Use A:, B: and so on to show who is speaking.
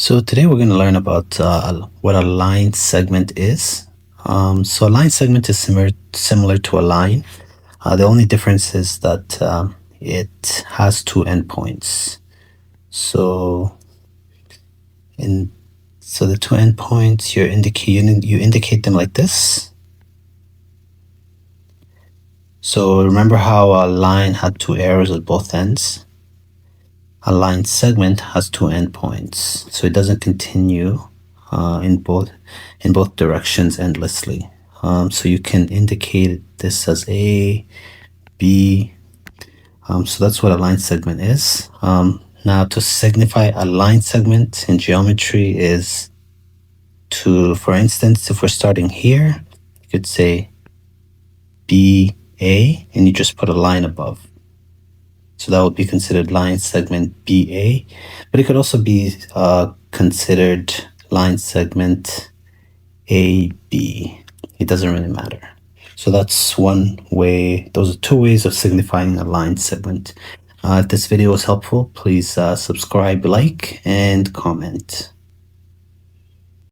A: So today we're going to learn about what a line segment is. So a line segment is similar to a line. The only difference is that it has two endpoints. So in so the two endpoints you indicate them like this. So remember how a line had two arrows at both ends? A line segment has two endpoints, so it doesn't continue in both directions endlessly. So you can indicate this as A, B. So that's what a line segment is. Now to signify a line segment in geometry is for instance, if we're starting here, you could say BA and you just put a line above. So that would be considered line segment BA, but it could also be considered line segment AB. It doesn't really matter. So that's one way. Those are two ways of signifying a line segment. If this video was helpful, please subscribe, like, and comment.